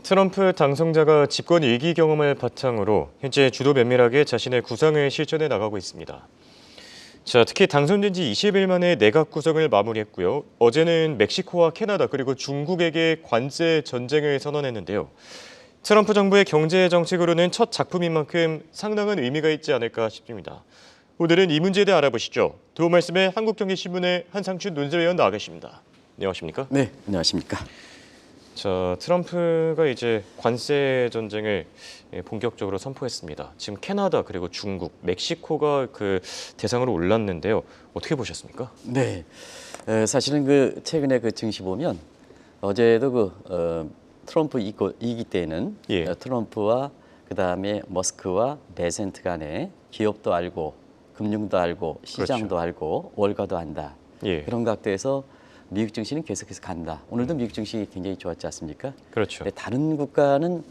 트럼프 당선자가 집권 일기 경험을 바탕으로 현재 주도 면밀하게 자신의 구상을 실천해 나가고 있습니다. 자, 특히 당선된 지 20일 만에 내각 구성을 마무리했고요. 어제는 멕시코와 캐나다 그리고 중국에게 관세 전쟁을 선언했는데요. 트럼프 정부의 경제 정책으로는 첫 작품인 만큼 상당한 의미가 있지 않을까 싶습니다. 오늘은 이 문제에 대해 알아보시죠. 도움 말씀에 한국경제신문의 한상춘 논설위원 나와 계십니다. 안녕하십니까? 네, 안녕하십니까? 자, 트럼프가 이제 관세 전쟁을 본격적으로 선포했습니다. 지금 캐나다 그리고 중국, 멕시코가 그 대상으로 올랐는데요. 어떻게 보셨습니까? 네, 사실은 최근에 증시 보면 어제도 트럼프 이기 때는 예. 트럼프와 그다음에 머스크와 베센트 간에 기업도 알고 금융도 알고 시장도 그렇죠. 알고 월가도 한다. 예. 그런 각도에서 미국 증시는 계속해서 간다. 오늘도 미국 증시 굉장히 좋았지 않습니까? 그렇죠. 근데 다른 국가는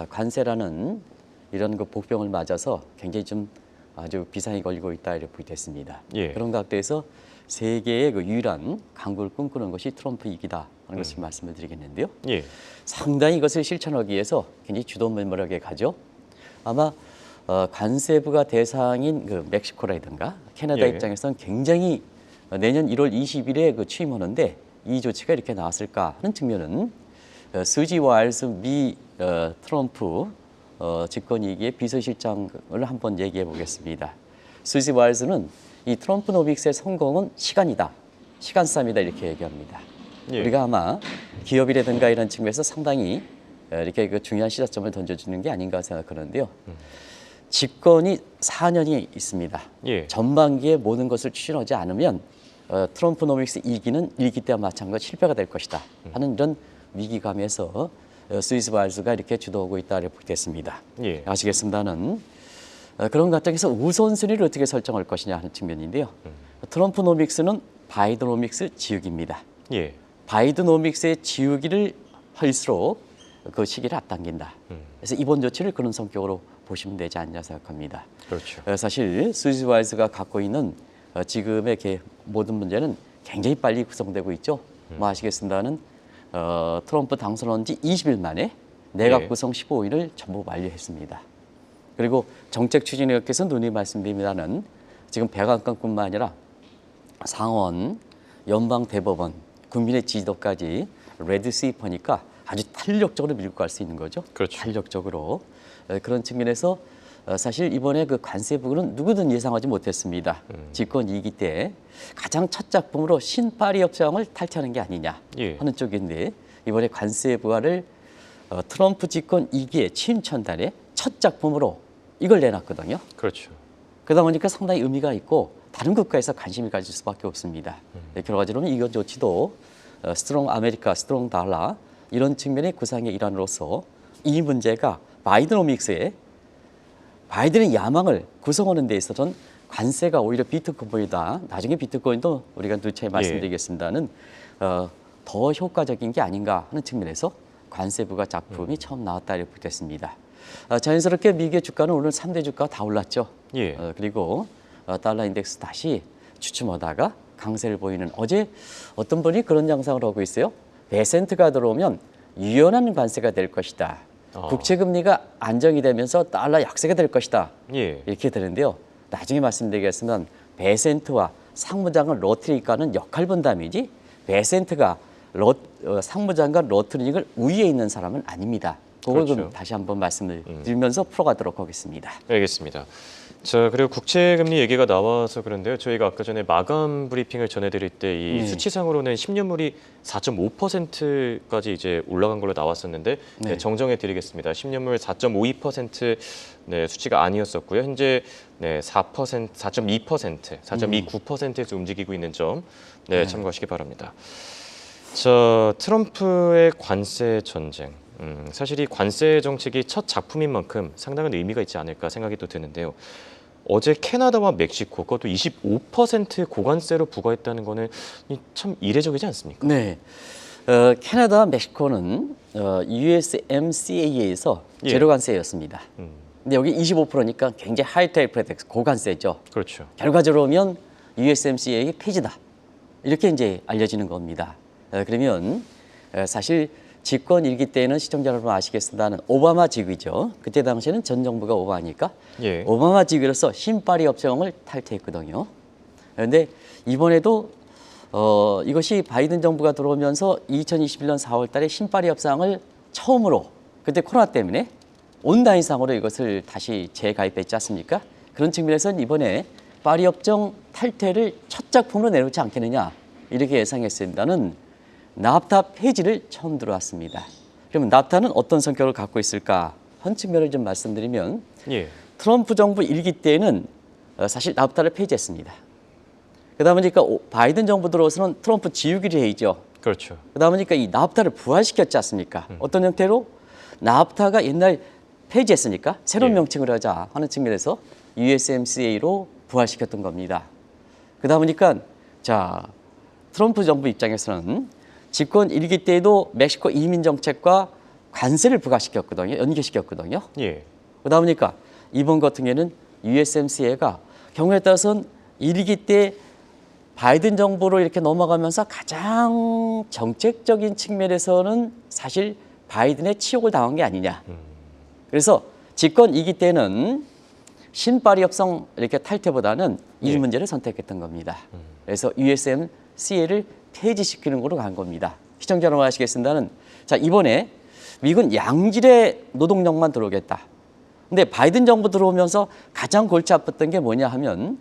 관세라는 이런 복병을 맞아서 굉장히 좀 아주 비상이 걸리고 있다 이렇게 됐습니다. 예. 그런 각도에서 세계의 유일한 강국을 꿈꾸는 것이 트럼프 이기다 하는 것을 말씀을 드리겠는데요. 예. 상당히 이것을 실천하기 위해서 굉장히 주도면밀하게 가죠. 아마 관세부가 대상인 멕시코라든가 캐나다 예. 입장에서는 굉장히 내년 1월 20일에 취임하는데 이 조치가 이렇게 나왔을까 하는 측면은 수지 와일스 미 트럼프 집권이기의 비서실장을 한번 얘기해 보겠습니다. 수지 와일스는 이 트럼프노믹스의 성공은 시간이다, 시간 싸움이다 이렇게 얘기합니다. 예. 우리가 아마 기업이라든가 이런 측면에서 상당히 이렇게 중요한 시사점을 던져주는 게 아닌가 생각하는데요. 집권이 4년이 있습니다. 예. 전반기에 모든 것을 추진하지 않으면 트럼프노믹스 2기는 1기 때와 마찬가지로 실패가 될 것이다 하는 이런 위기감에서 스위스 와일즈가 이렇게 주도하고 있다 이렇게 보겠습니다. 예. 아시겠습니다는 그런 과정에서 우선순위를 어떻게 설정할 것이냐 하는 측면인데요. 트럼프노믹스는 바이드노믹스 지우기입니다. 예. 바이드노믹스의 지우기를 할수록 그 시기를 앞당긴다. 그래서 이번 조치를 그런 성격으로 보시면 되지 않냐 생각합니다. 그렇죠. 사실 스위스 와일즈가 갖고 있는 지금의 모든 문제는 굉장히 빨리 구성되고 있죠. 뭐 아시겠습니다는 트럼프 당선한 지 20일 만에 내각 예. 구성 15일을 전부 완료했습니다. 그리고 정책 추진위원께서 눈이 말씀드립니다는 지금 백악관뿐만 아니라 상원, 연방 대법원, 국민의 지지도까지 레드 스위퍼니까 아주 탄력적으로 밀고 갈 수 있는 거죠. 그렇죠. 탄력적으로 그런 측면에서 사실 이번에 관세 부분은 누구든 예상하지 못했습니다. 집권 2기 때 가장 첫 작품으로 신파리 협상을 탈퇴하는 게 아니냐 예. 하는 쪽인데 이번에 관세 부활을 트럼프 집권 2기의 취임 첫날에 첫 작품으로 이걸 내놨거든요. 그렇죠. 그러다 보니까 상당히 의미가 있고 다른 국가에서 관심이 가질 수밖에 없습니다. 여러 가지로는 이것 조치도 스트롱 아메리카, 스트롱 달러 이런 측면의 구상의 일환으로서 이 문제가 바이드노믹스에 바이든의 야망을 구성하는 데 있어서는 관세가 오히려 비트코인보다 나중에 비트코인도 우리가 누차에 말씀드리겠습니다는 더 효과적인 게 아닌가 하는 측면에서 관세부가 작품이 처음 나왔다 이렇게 됐습니다. 자연스럽게 미국의 주가는 오늘 3대 주가 다 올랐죠. 예. 그리고 달러 인덱스 다시 주춤하다가 강세를 보이는 어제 어떤 분이 그런 양상을 하고 있어요. 베센트가 들어오면 유연한 관세가 될 것이다. 국채 금리가 안정이 되면서 달러 약세가 될 것이다. 예. 이렇게 되는데요. 나중에 말씀드리겠지만 베센트와 상무장관 로트닉과는 역할 분담이지 베센트가 상무장관 로트닉을 우위에 있는 사람은 아닙니다. 그걸 그렇죠. 그럼 다시 한번 말씀을 드리면서 풀어가도록 하겠습니다. 알겠습니다. 자, 그리고 국채금리 얘기가 나와서 그런데요. 저희가 아까 전에 마감 브리핑을 전해드릴 때 이 네. 수치상으로는 10년물이 4.5%까지 이제 올라간 걸로 나왔었는데 네. 정정해드리겠습니다. 10년물 4.52% 네, 수치가 아니었었고요. 현재 네, 4.29%에서 움직이고 있는 점 네, 참고하시기 바랍니다. 자, 트럼프의 관세 전쟁. 사실 이 관세 정책이 첫 작품인 만큼 상당한 의미가 있지 않을까 생각이 또 드는데요. 어제 캐나다와 멕시코 그것도 25% 고관세로 부과했다는 거는 참 이례적이지 않습니까? 네. 캐나다와 멕시코는 USMCA에서 예. 제로 관세였습니다. 근데 여기 25%니까 굉장히 하이 테이프렉스 고관세죠. 그렇죠. 결과적으로 보면 USMCA 폐지다. 이렇게 이제 알려지는 겁니다. 그러면 사실 집권 일기 때에는 시청자 여러분 아시겠습니다는 오바마 지구이죠. 그때 당시에는 전 정부가 오바마니까 예. 오바마 지구로서 신파리 협정을 탈퇴했거든요. 그런데 이번에도 이것이 바이든 정부가 들어오면서 2021년 4월 달에 신파리 협상을 처음으로 그때 코로나 때문에 온라인상으로 이것을 다시 재가입했지 않습니까? 그런 측면에서는 이번에 파리 협정 탈퇴를 첫 작품으로 내놓지 않겠느냐 이렇게 예상했습니다는 납타 폐지를 처음 들어왔습니다. 그러면 납타는 어떤 성격을 갖고 있을까? 한 측면을 좀 말씀드리면 예. 트럼프 정부 일기 때에는 사실 납타를 폐지했습니다. 그러다 보니까 바이든 정부 들어서는 트럼프 지우기를 해이죠. 그렇죠. 그러다 보니까 이 납타를 부활시켰지 않습니까? 어떤 형태로? 납타가 옛날 폐지했으니까 새로운 예. 명칭을 하자 하는 측면에서 USMCA로 부활시켰던 겁니다. 그러다 보니까 자 트럼프 정부 입장에서는 집권 일기 때에도 멕시코 이민 정책과 관세를 부과시켰거든요. 연계시켰거든요. 예. 그러다 보니까 이번 같은 경우에는 USMCA가 경우에 따라서는 일기 때 바이든 정부로 이렇게 넘어가면서 가장 정책적인 측면에서는 사실 바이든의 치욕을 당한 게 아니냐. 그래서 집권 2기 때는 신파리 협상 이렇게 탈퇴보다는 이 문제를 선택했던 겁니다. 그래서 USMCA를 폐지시키는 걸로 간 겁니다. 시청자 여러분 아시겠습니다는 자 이번에 미군 양질의 노동력만 들어오겠다. 근데 바이든 정부 들어오면서 가장 골치 아팠던 게 뭐냐 하면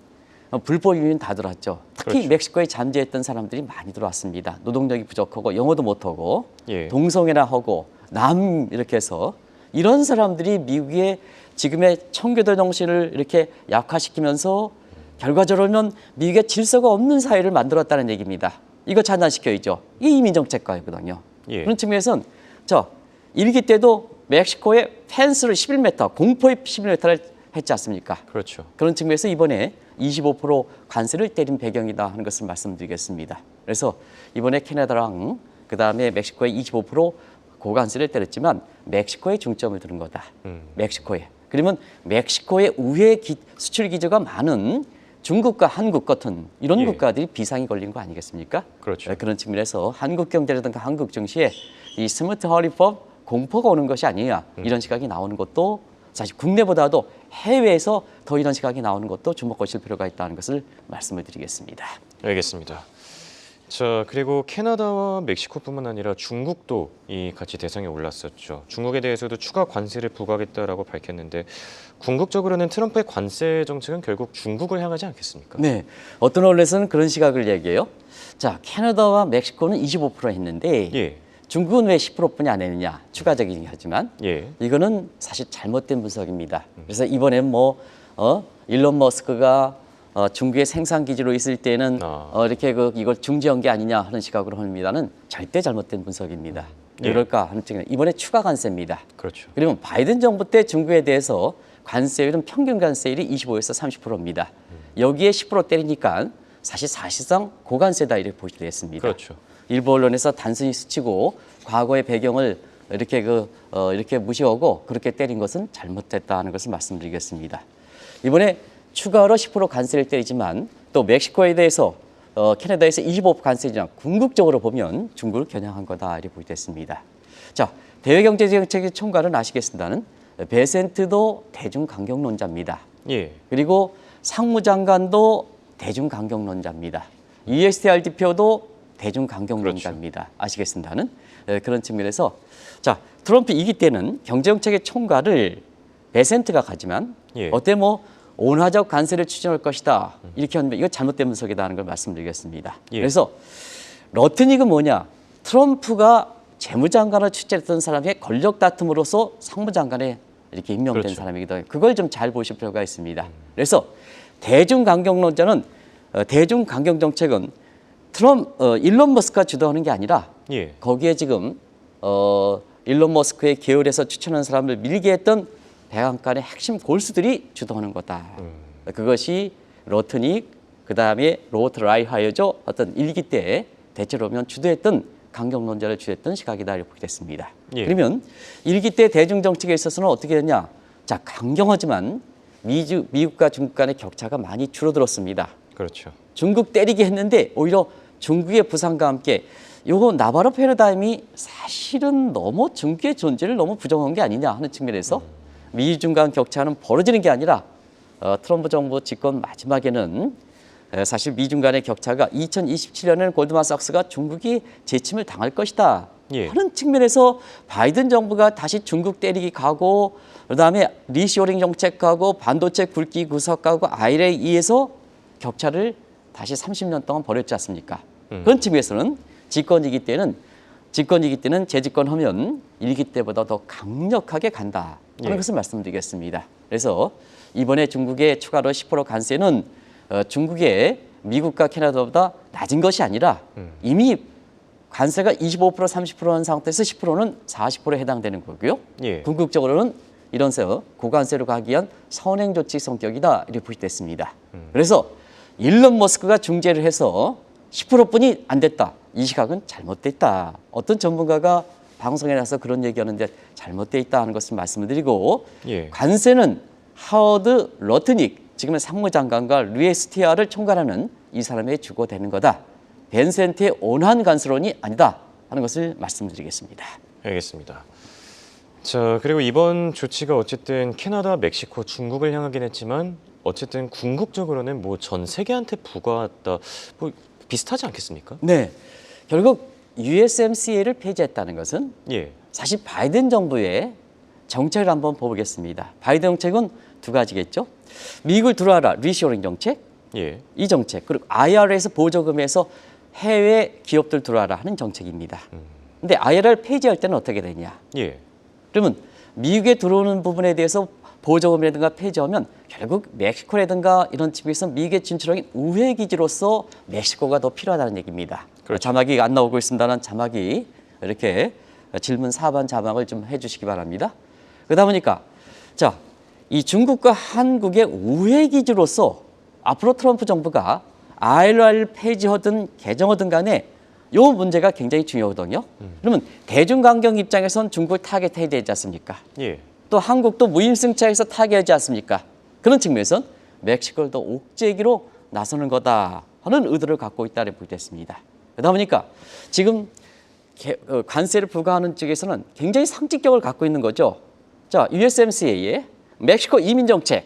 불법 이민 다 들어왔죠. 특히 그렇죠. 멕시코에 잠재했던 사람들이 많이 들어왔습니다. 노동력이 부족하고 영어도 못하고 예. 동성애나 하고 남 이렇게 해서 이런 사람들이 미국의 지금의 청교도 정신을 이렇게 약화시키면서 결과적으로는 미국의 질서가 없는 사회를 만들었다는 얘기입니다. 이거 차단시켜야죠. 이게 이민정책과거든요. 예. 그런 측면에서는 일기 때도 멕시코에 펜스를 11m, 공포의 11m를 했지 않습니까? 그렇죠. 그런 측면에서 이번에 25% 관세를 때린 배경이다 하는 것을 말씀드리겠습니다. 그래서 이번에 캐나다랑 그다음에 멕시코에 25% 고관세를 때렸지만 멕시코에 중점을 두는 거다. 멕시코에. 그러면 멕시코의 우회 수출 기조가 많은 중국과 한국 같은 이런 예. 국가들이 비상이 걸린 거 아니겠습니까? 그렇죠. 그런 측면에서 한국 경제라든가 한국 증시에 이 스마트 허리법 공포가 오는 것이 아니냐 이런 시각이 나오는 것도 사실 국내보다도 해외에서 더 이런 시각이 나오는 것도 주목하실 필요가 있다는 것을 말씀을 드리겠습니다. 알겠습니다. 자, 그리고 캐나다와 멕시코뿐만 아니라 중국도 이 같이 대상에 올랐었죠. 중국에 대해서도 추가 관세를 부과하겠다라고 밝혔는데 궁극적으로는 트럼프의 관세 정책은 결국 중국을 향하지 않겠습니까? 네, 어떤 언론에서는 그런 시각을 얘기해요. 자, 캐나다와 멕시코는 25% 했는데 예. 중국은 왜 10%뿐이 안 했느냐? 추가적이긴 하지만 예. 이거는 사실 잘못된 분석입니다. 그래서 이번엔 일론 머스크가 중국의 생산 기지로 있을 때는 이렇게 이걸 중지한 게 아니냐 하는 시각으로 합니다는 절대 잘못된 분석입니다. 왜 예. 그럴까 하는 측면 이번에 추가 관세입니다. 그렇죠. 그러면 바이든 정부 때 중국에 대해서 관세율은 평균 관세율이 25에서 30%입니다. 여기에 10% 때리니까 사실상 고관세다 이렇게 보시게 됐습니다. 그렇죠. 일부 언론에서 단순히 스치고 과거의 배경을 이렇게 무시하고 그렇게 때린 것은 잘못됐다는 것을 말씀드리겠습니다. 이번에 추가로 10% 관세를 때리지만 또 멕시코에 대해서 캐나다에서 25% 관세지만 궁극적으로 보면 중국을 겨냥한 거다 이렇게 보겠습니다. 자, 대외경제정책의 총괄은 아시겠습니다는 베센트도 대중강경론자입니다. 예. 그리고 상무장관도 대중강경론자입니다. USTR 대표도 대중강경론자입니다. 그렇죠. 아시겠습니다는 그런 측면에서 자 트럼프 2기 때는 경제정책의 총괄을 베센트가 가지만 예. 어때 온화적 관세를 추진할 것이다 이렇게 하면 이거 잘못된 분석이다 하는 걸 말씀드리겠습니다. 예. 그래서 러트닉은 뭐냐? 트럼프가 재무장관을 취재했던 사람의 권력 다툼으로서 상무장관에 이렇게 임명된 그렇죠. 사람이기도 해요. 그걸 좀 잘 보실 필요가 있습니다. 그래서 대중강경론자는 대중강경정책은 일론 머스크가 주도하는 게 아니라 예. 거기에 지금 일론 머스크의 계열에서 추천한 사람을 밀게 했던 백악관의 핵심 골수들이 주도하는 거다. 그것이 러트닉, 그다음에 로트 라이하이어죠. 어떤 일기 때 대체로 보면 주도했던 강경론자를 주도했던 시각이다 이렇게 보게 됐습니다. 예. 그러면 일기 때 대중 정책에 있어서는 어떻게 됐냐? 자, 강경하지만 미국과 중국 간의 격차가 많이 줄어들었습니다. 그렇죠. 중국 때리게 했는데 오히려 중국의 부상과 함께 요거 나바로 패러다임이 사실은 너무 중국의 존재를 너무 부정한 게 아니냐 하는 측면에서 미중 간 격차는 벌어지는 게 아니라 트럼프 정부 집권 마지막에는 사실 미중 간의 격차가 2027년에는 골드만삭스가 중국이 재침을 당할 것이다 하는 측면에서 바이든 정부가 다시 중국 때리기 가고 그다음에 리쇼링 정책 가고 반도체 굵기 구석 가고 IRA에서 격차를 다시 30년 동안 벌였지 않습니까? 그런 측면에서는 집권이기 때는 재집권하면 일기 때보다 더 강력하게 간다 하는 것을 말씀드리겠습니다. 그래서 이번에 중국의 추가로 10% 관세는 중국의 미국과 캐나다보다 낮은 것이 아니라 이미 관세가 25% 30%한 상태에서 10%는 40%에 해당되는 거고요. 궁극적으로는 이런 고관세로 가기 위한 선행 조치 성격이다 이렇게 부시됐습니다. 그래서 일론 머스크가 중재를 해서 10%뿐이 안 됐다. 이 시각은 잘못됐다. 어떤 전문가가 방송에 나서 그런 얘기하는데 잘못돼 있다 하는 것을 말씀을 드리고 관세는 하워드 러트닉 지금의 상무장관과 루에스티아를 총괄하는 이 사람의 주고되는 거다. 벤센트의 온한 관세론이 아니다 하는 것을 말씀드리겠습니다. 알겠습니다. 자, 그리고 이번 조치가 어쨌든 캐나다, 멕시코, 중국을 향하긴 했지만 어쨌든 궁극적으로는 뭐 전 세계한테 부과했다. 뭐 비슷하지 않겠습니까? 네. 결국 USMCA를 폐지했다는 것은 사실 바이든 정부의 정책을 한번 보겠습니다. 바이든 정책은 두 가지겠죠. 미국을 들어와라 리쇼링 정책, 이 정책 그리고 IRA에서 보조금에서 해외 기업들 들어와라 하는 정책입니다. 근데 IRA를 폐지할 때는 어떻게 되냐? 그러면 미국에 들어오는 부분에 대해서 보조금이라든가 폐지하면 결국 멕시코라든가 이런 측면에서 미국에 진출하기 우회 기지로서 멕시코가 더 필요하다는 얘기입니다. 그렇죠. 자막이 안 나오고 있습니다만 자막이 이렇게 질문 4번 자막을 좀 해주시기 바랍니다. 그러다 보니까 자, 이 중국과 한국의 우회 기지로서 앞으로 트럼프 정부가 IRA를 폐지하든 개정하든 간에 이 문제가 굉장히 중요하거든요. 그러면 대중관경 입장에선 중국을 타겟해야 되지 않습니까? 또 한국도 무임승차에서 타겟하지 않습니까? 그런 측면에선 멕시코를 더 옥죄기로 나서는 거다 하는 의도를 갖고 있다고 보겠습니다. 그러다 보니까 지금 관세를 부과하는 쪽에서는 굉장히 상징력을 갖고 있는 거죠. 자, USMCA에 멕시코 이민정책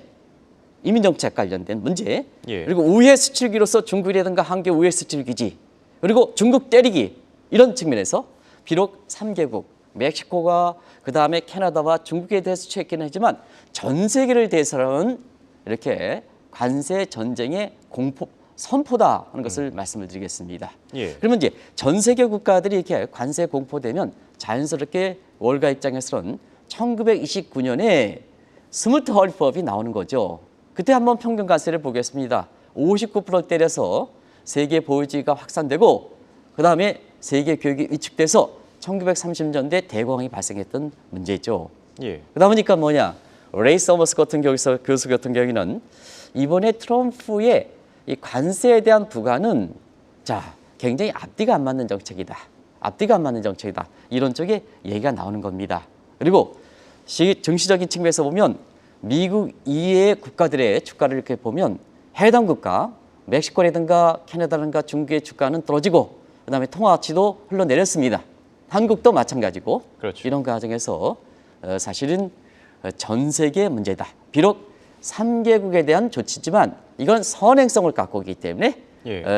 관련된 문제, 그리고 우회 수출기로서 중국이라든가 한계 우회 수출 기지, 그리고 중국 때리기 이런 측면에서 비록 3개국 멕시코가 그다음에 캐나다와 중국에 대해서 취했기는 하지만 전 세계를 대해서는 이렇게 관세 전쟁의 공포 선포다 하는 것을 말씀을 드리겠습니다. 그러면 이제 전 세계 국가들이 이렇게 관세 공포되면 자연스럽게 월가 입장에서는 1929년에 스무트 허리법이 나오는 거죠. 그때 한번 평균 관세를 보겠습니다. 59% 때려서 세계 보유지가 확산되고 그다음에 세계 교육이 위축돼서 1930년대 대공황이 발생했던 문제죠. 그러다 보니까 뭐냐, 레이 서머스 같은 교수 같은 경우는 이번에 트럼프의 이 관세에 대한 부과는 자 굉장히 앞뒤가 안 맞는 정책이다. 이런 쪽에 얘기가 나오는 겁니다. 그리고 정치적인 측면에서 보면 미국 이외의 국가들의 주가를 이렇게 보면 해당 국가 멕시코라든가 캐나다라든가 중국의 주가는 떨어지고 그다음에 통화치도 흘러내렸습니다. 한국도 마찬가지고 그렇죠. 이런 과정에서 사실은 전 세계 문제다. 비록 3개국에 대한 조치지만 이건 선행성을 갖고 있기 때문에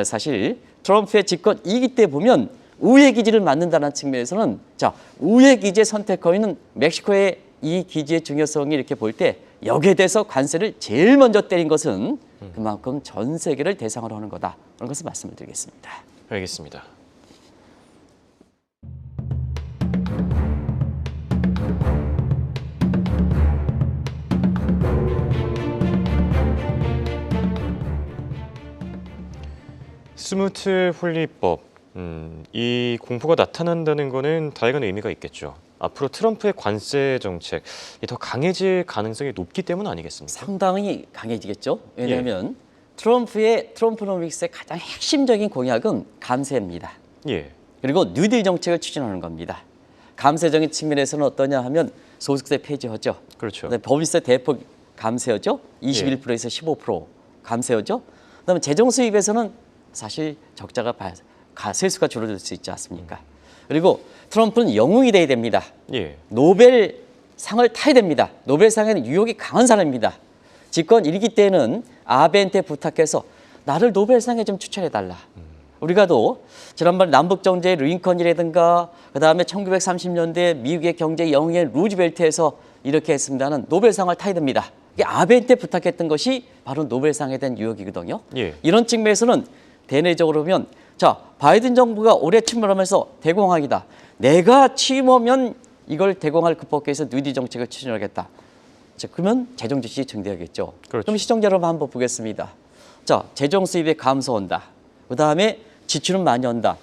사실 트럼프의 집권 2기 때 보면 우회 기지를 만든다는 측면에서는 자 우회 기지에 선택하는 멕시코의 이 기지의 중요성이 이렇게 볼 때 여기에 대해서 관세를 제일 먼저 때린 것은 그만큼 전 세계를 대상으로 하는 거다. 그런 것을 말씀을 드리겠습니다. 알겠습니다. 스무트 홀리법, 이 공포가 나타난다는 것은 다양한 의미가 있겠죠. 앞으로 트럼프의 관세 정책이 더 강해질 가능성이 높기 때문 아니겠습니까? 상당히 강해지겠죠. 왜냐하면 트럼프노믹스의 가장 핵심적인 공약은 감세입니다. 그리고 뉴딜 정책을 추진하는 겁니다. 감세적인 측면에서는 어떠냐 하면 소득세 폐지하죠. 그렇죠. 법인세 대폭 감세하죠. 21%에서 15% 감세하죠. 그다음에 재정 수입에서는 사실 적자가 세수가 줄어들 수 있지 않습니까? 그리고 트럼프는 영웅이 돼야 됩니다. 예. 노벨상을 타야 됩니다. 노벨상에는 유혹이 강한 사람입니다. 집권 1기 때는 아베한테 부탁해서 나를 노벨상에 좀 추천해달라. 우리가도 지난번 남북정제의 링컨이라든가 그다음에 1930년대 미국의 경제 영웅인 루즈벨트에서 이렇게 했습니다는 노벨상을 타야 됩니다. 이게 아베한테 부탁했던 것이 바로 노벨상에 대한 유혹이거든요. 예. 이런 측면에서는 대내적으로 보면 자 바이든 정부가 올해 침범하면서 대공황이다. 내가 취임하면 이걸 대공황을 극복하기 위해서 뉴딜 정책을 추진하겠다. 자, 그러면 재정 지출이 증대하겠죠. 그렇죠. 그럼 시청자 여러분 한번 보겠습니다. 자, 재정 수입이 감소한다. 그다음에 지출은 많이 한다.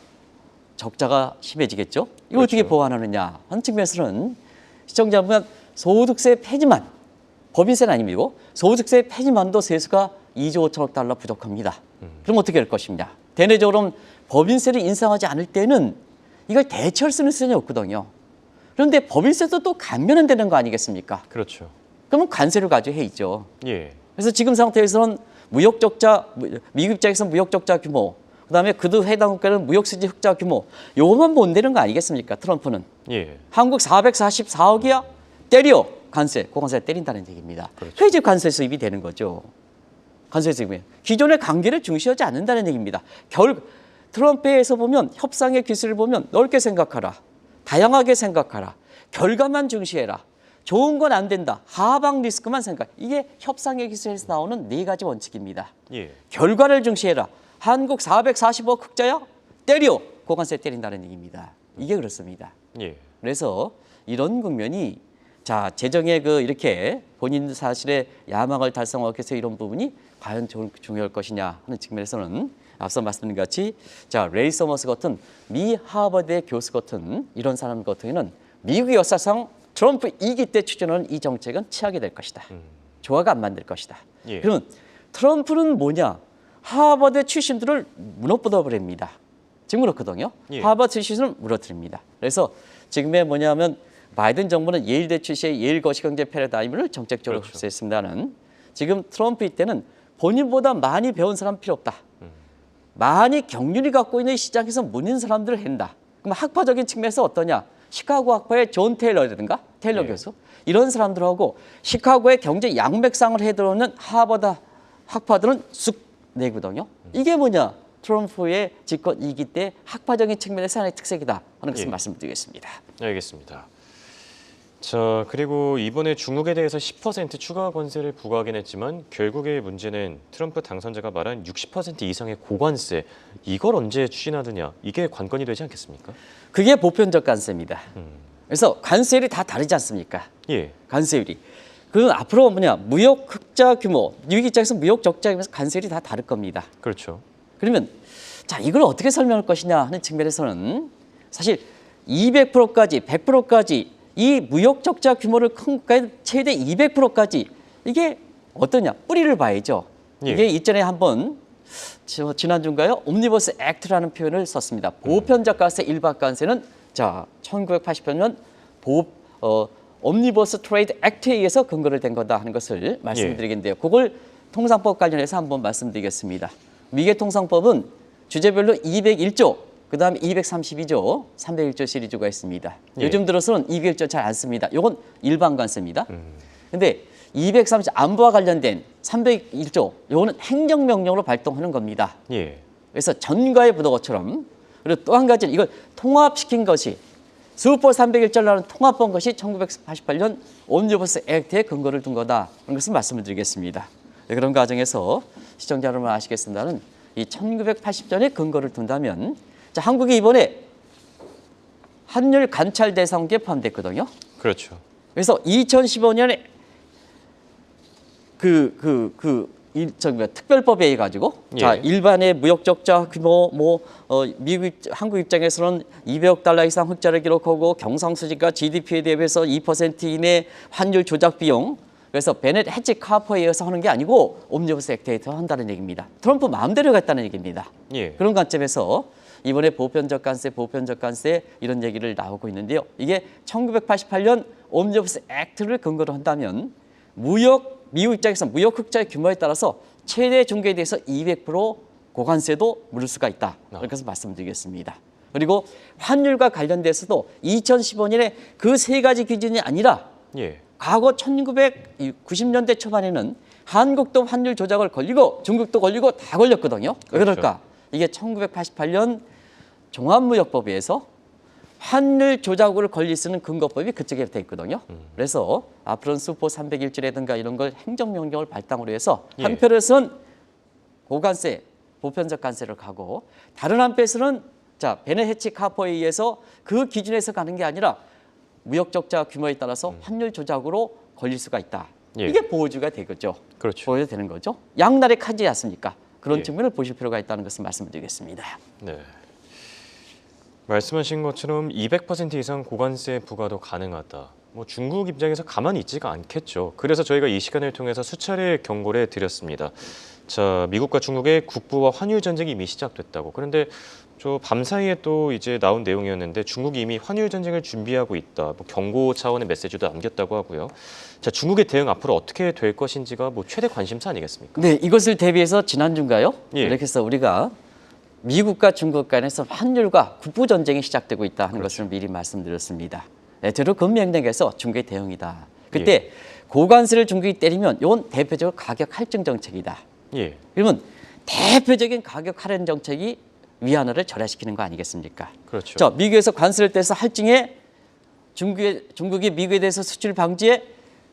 적자가 심해지겠죠. 이걸 그렇죠. 어떻게 보완하느냐 하는 측면에서는 시청자 여러분 소득세 폐지만 법인세는 아니고 소득세 폐지만도 세수가 2조 5천억 달러 부족합니다. 그럼 어떻게 할 것이냐. 대내적으로 법인세를 인상하지 않을 때는 이걸 대체할 수는 수단이 없거든요. 그런데 법인세도 또 감면은 되는 거 아니겠습니까? 그렇죠. 그러면 관세를 가지고 해있죠. 예. 그래서 지금 상태에서는 무역적자, 미국 입장에서 무역적자 규모, 그다음에 그도 해당 국가는 무역수지 흑자 규모, 요것만 못 내는 거 아니겠습니까? 트럼프는. 예. 한국 444억이야? 때려! 관세, 고관세 때린다는 얘기입니다. 그렇죠. 그게 이제 관세 수입이 되는 거죠. 관세 수입이. 기존의 관계를 중시하지 않는다는 얘기입니다. 트럼프에서 보면 협상의 기술을 보면 넓게 생각하라. 다양하게 생각하라. 결과만 중시해라. 좋은 건 안 된다. 하방 리스크만 생각. 이게 협상의 기술에서 나오는 네 가지 원칙입니다. 예. 결과를 중시해라. 한국 445억 흑자야? 때려! 고관세 때린다는 얘기입니다. 이게 그렇습니다. 예. 그래서 이런 국면이 자 재정에 이렇게 본인 사실의 야망을 달성하기 위해서 이런 부분이 과연 중요할 것이냐 하는 측면에서는 앞서 말씀드린 같이 자 레이 서머스 같은 미 하버드의 교수 같은 이런 사람 같은 경우는 미국 역사상 트럼프 2기 때 추진하는 이 정책은 취하게 될 것이다. 조화가 안 만들 것이다. 예. 그러면 트럼프는 뭐냐? 하버드 출신들을 무너뜨려버립니다. 지금 그렇거든요. 예. 하버드 출신을 무너뜨립니다. 그래서 지금의 뭐냐면 바이든 정부는 예일대 출신의 예일 거시경제 패러다임을 정책적으로 그렇죠. 흡수했습니다는 지금 트럼프 이때는 본인보다 많이 배운 사람 필요 없다. 많이 경륜이 갖고 있는 시장에서 문인 사람들을 한다. 그럼 학파적인 측면에서 어떠냐? 시카고 학파의 존 테일러라든가 테일러 예. 교수 이런 사람들하고 시카고의 경제 양맥상을 해들어오는 하버드 학파들은 쑥 내거든요. 이게 뭐냐? 트럼프의 집권 2기 때 학파적인 측면에서 하나의 특색이다 하는 것을 예. 말씀드리겠습니다. 알겠습니다. 자, 그리고 이번에 중국에 대해서 10% 추가 관세를 부과하긴 했지만 결국의 문제는 트럼프 당선자가 말한 60% 이상의 고관세 이걸 언제 추진하느냐 이게 관건이 되지 않겠습니까? 그게 보편적 관세입니다. 그래서 관세율이 다 다르지 않습니까? 예. 관세율이. 그건 앞으로 뭐냐 무역 흑자 규모, 미국 입장에서 무역 적자 규모에서 관세율이 다 다를 겁니다. 그렇죠. 그러면 자 이걸 어떻게 설명할 것이냐 하는 측면에서는 사실 200%까지 100%까지 이 무역 적자 규모를 큰 국가에 최대 200%까지 이게 어떠냐 뿌리를 봐야죠. 예. 이게 이전에 한번 지난주인가요? 옴니버스 액트라는 표현을 썼습니다. 보편적 관세 일반 관세는 자 1980년 옴니버스 트레이드 액트에 의해서 근거를 댄 거다 하는 것을 말씀드리겠는데요. 그걸 통상법 관련해서 한번 말씀드리겠습니다. 미국의 통상법은 주제별로 201조, 그 다음에 232조, 301조 시리즈가 있습니다. 예. 요즘 들어서는 201조 잘 안 씁니다. 이건 일반 관세입니다. 근데 230 안보와 관련된 301조, 이거는 행정명령으로 발동하는 겁니다. 예. 그래서 전가의 부도처럼 그리고 또 한 가지는 이걸 통합시킨 것이 슈퍼 301조라는 통합본 것이 1988년 옴니버스 액트에 근거를 둔 거다. 그런 것을 말씀을 드리겠습니다. 네, 그런 과정에서 시청자 여러분 아시겠습니다는 이 1980년에 근거를 둔다면 자, 한국이 이번에 환율 관찰 대상국에 포함됐거든요. 그렇죠. 그래서 2015년에 특별법에 의해 가지고 예. 자 일반의 무역 적자 규모 한국 입장에서는 200억 달러 이상 흑자를 기록하고 경상수지가 GDP에 대비해서 2% 이내 환율 조작 비용 그래서 베넷 해치 카퍼에 의해서 하는 게 아니고 옴니버스 액트에 한다는 얘기입니다. 트럼프 마음대로 갔다는 얘기입니다. 예. 그런 관점에서 이번에 보편적 관세 이런 얘기를 나오고 있는데요. 이게 1988년 옴니버스 액트를 근거로 한다면 미국 입장에서 무역 흑자의 규모에 따라서 최대 중개에 대해서 200% 고관세도 물을 수가 있다. 그래서 말씀드리겠습니다. 그리고 환율과 관련돼서도 2015년에 그 세 가지 기준이 아니라 예. 과거 1990년대 초반에는 한국도 환율 조작을 걸리고 중국도 걸리고 다 걸렸거든요. 왜 그럴까? 이게 1988년 종합무역법에서 환율 조작으로 걸릴 수 있는 근거법이 그쪽에 돼 있거든요. 그래서 앞으로는 수포 301조라든가 이런 걸 행정명령을 발당으로 해서 예. 한편에서는 고관세, 보편적 관세를 가고 다른 한편에서는 자 베네헤치 카퍼에 의해서 그 기준에서 가는 게 아니라 무역 적자 규모에 따라서 환율 조작으로 걸릴 수가 있다. 예. 이게 보호주가 되겠죠. 그렇죠. 보호가 되는 거죠. 양날의 칼이지 않습니까? 그런 예. 측면을 보실 필요가 있다는 것을 말씀드리겠습니다. 네. 말씀하신 것처럼 200% 이상 고관세 부과도 가능하다. 뭐 중국 입장에서 가만히 있지가 않겠죠. 그래서 저희가 이 시간을 통해서 수차례 경고를 드렸습니다. 자, 미국과 중국의 국부와 환율 전쟁이 이미 시작됐다고. 그런데 저 밤사이에 또 이제 나온 내용이었는데 중국이 이미 환율 전쟁을 준비하고 있다. 뭐 경고 차원의 메시지도 남겼다고 하고요. 자, 중국의 대응 앞으로 어떻게 될 것인지가 뭐 최대 관심사 아니겠습니까? 네, 이것을 대비해서 지난주인가요? 예. 이렇게 해서 우리가 미국과 중국 간에서 환율과 국부 전쟁이 시작되고 있다 하는 것을 미리 말씀드렸습니다. 네, 저도 그 맥락에서 중국의 대응이다. 그때 고관세를 중국이 때리면 이건 대표적으로 가격 할증 정책이다. 예. 그러면 대표적인 가격 할인 정책이 위안화를 절하시키는 거 아니겠습니까? 그렇죠. 자, 미국에서 관세를 떼서 할증해 중국이 미국에 대해서 수출 방지에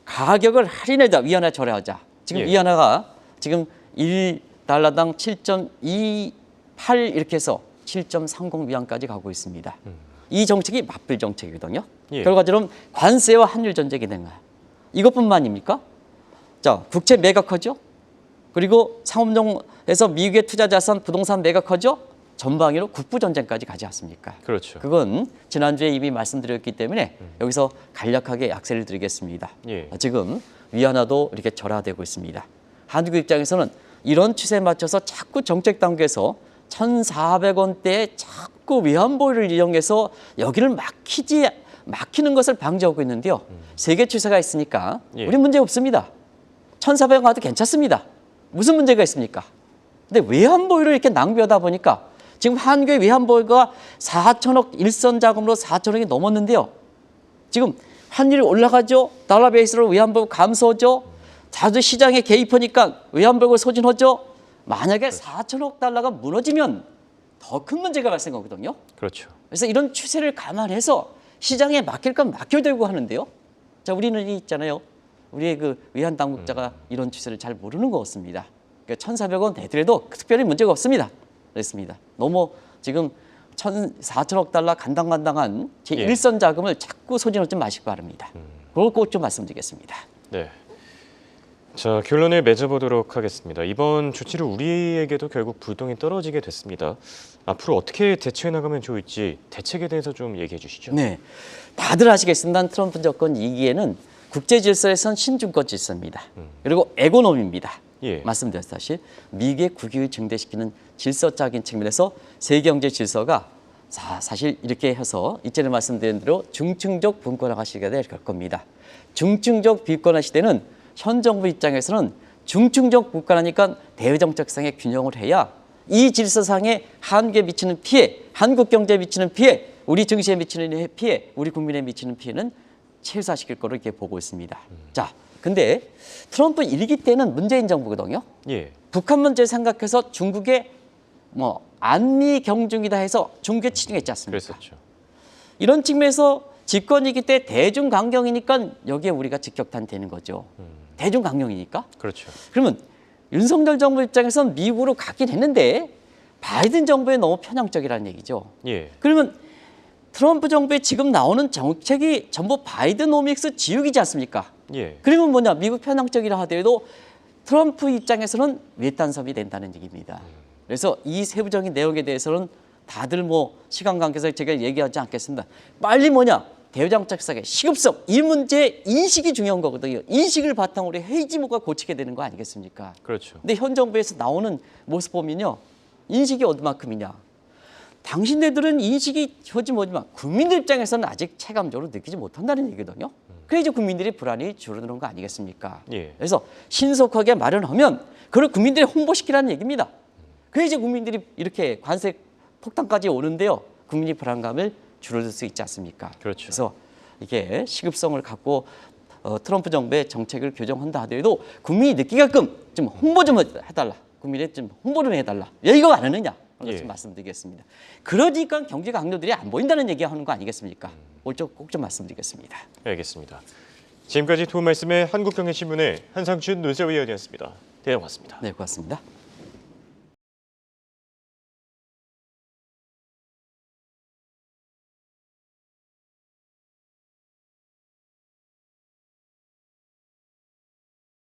가격을 할인하자, 위안화 절하하자. 지금 예. 위안화가 지금 1달러당 7.28 이렇게 해서 7.30 위안까지 가고 있습니다. 이 정책이 맞불 정책이거든요. 예. 결과적으로 관세와 환율 전쟁이 된 거야. 이것뿐만입니까? 자, 국채 매각하죠. 그리고 상업용에서 미국의 투자 자산 부동산 매각하죠. 전방위로 국부 전쟁까지 가지 않습니까? 그렇죠. 그건 지난주에 이미 말씀드렸기 때문에 여기서 간략하게 약세를 드리겠습니다. 예. 지금 위안화도 이렇게 절하되고 있습니다. 한국 입장에서는 이런 추세에 맞춰서 자꾸 정책 단계에서 1,400원대에 자꾸 외환보유를 이용해서 여기를 막히는 것을 방지하고 있는데요. 세계 추세가 있으니까 예. 우리 문제 없습니다. 1,400원 가도 괜찮습니다. 무슨 문제가 있습니까? 근데 외환보유를 이렇게 낭비하다 보니까 지금 한국의 외환보유가 4천억 일선 자금으로 4천억이 넘었는데요. 지금 환율이 올라가죠. 달러 베이스로 외환보유 감소하죠. 자주 시장에 개입하니까 외환보유가 소진하죠. 만약에 4천억 달러가 무너지면 더 큰 문제가 발생하거든요. 그렇죠. 그래서 이런 추세를 감안해서 시장에 맡길 건 맡겨두고 하는데요. 자, 우리는 있잖아요. 우리의 그 외환 당국자가 이런 추세를 잘 모르는 것 같습니다. 그러니까 1,400원 되더라도 특별히 문제가 없습니다. 그렇습니다. 너무 지금 4천억 달러 간당간당한 제 예. 일선 자금을 자꾸 소진하지 마시기 바랍니다. 그걸 꼭 좀 말씀드리겠습니다. 네. 자, 결론을 맺어보도록 하겠습니다. 이번 조치로 우리에게도 결국 불똥이 떨어지게 됐습니다. 앞으로 어떻게 대처해 나가면 좋을지 대책에 대해서 좀 얘기해 주시죠. 네, 다들 아시겠습니다. 트럼프 정권 2기에는 국제 질서에선 신중권 질서입니다. 그리고 에코노미입니다. 예. 말씀드렸다시피 미국의 국익을 증대시키는 질서적인 측면에서 세계경제 질서가 사실 이렇게 해서 이전에 말씀드린 대로 중층적 분권화가 시대가 될 겁니다. 중층적 비권화 시대는 현 정부 입장에서는 중층적 분권화니까 대외정책상의 균형을 해야 이 질서상에 한국에 미치는 피해, 한국 경제에 미치는 피해, 우리 증시에 미치는 피해, 우리 국민에 미치는 피해는 최소화시킬 거로 이렇게 보고 있습니다. 자, 근데 트럼프 1기 때는 문재인 정부거든요. 예. 북한 문제 생각해서 중국의 뭐 안미 경중이다 해서 중국에 치중했지 않습니까? 그랬었죠. 이런 측면에서 집권이기 때 대중 강경이니까 여기에 우리가 직격탄 되는 거죠. 대중 강경이니까. 그렇죠. 그러면 윤석열 정부 입장에서는 미국으로 가긴 했는데 바이든 정부에 너무 편향적이라는 얘기죠. 예. 그러면 트럼프 정부에 지금 나오는 정책이 전부 바이든오믹스 지우기지 않습니까? 예. 그러면 뭐냐, 미국 편향적이라 하더라도 트럼프 입장에서는 외딴섬이 된다는 얘기입니다. 그래서 이 세부적인 내용에 대해서는 다들 뭐 시간 관계에서 제가 얘기하지 않겠습니다. 빨리 뭐냐, 대외정책상의 시급성, 이 문제 인식이 중요한 거거든요. 인식을 바탕으로 헤이지모가 고치게 되는 거 아니겠습니까? 그렇죠. 근데 현 정부에서 나오는 모습 보면요, 인식이 어디만큼이냐. 당신네들은 인식이 뭐지만 국민들 입장에서는 아직 체감적으로 느끼지 못한다는 얘기거든요. 그래서 이제 국민들이 불안이 줄어드는 거 아니겠습니까? 예. 그래서 신속하게 마련하면 그걸 국민들이 홍보시키라는 얘기입니다. 왜 이제 국민들이 이렇게 관세 폭탄까지 오는데요. 국민이 불안감을 줄여들 수 있지 않습니까? 그렇죠. 그래서 이게 시급성을 갖고 트럼프 정부의 정책을 교정한다 하더라도 국민이 느끼게끔 좀 홍보 좀 해달라. 국민의 좀 홍보 좀 해달라. 왜 이거 안 하느냐? 그런 예. 좀 말씀드리겠습니다. 그러니까 경제 강도들이 안 보인다는 얘기하는 거 아니겠습니까? 꼭 좀 말씀드리겠습니다. 알겠습니다. 지금까지 도움 말씀에 한국경제신문의 한상춘 논설위원이었습니다. 네, 고맙습니다. 네, 고맙습니다.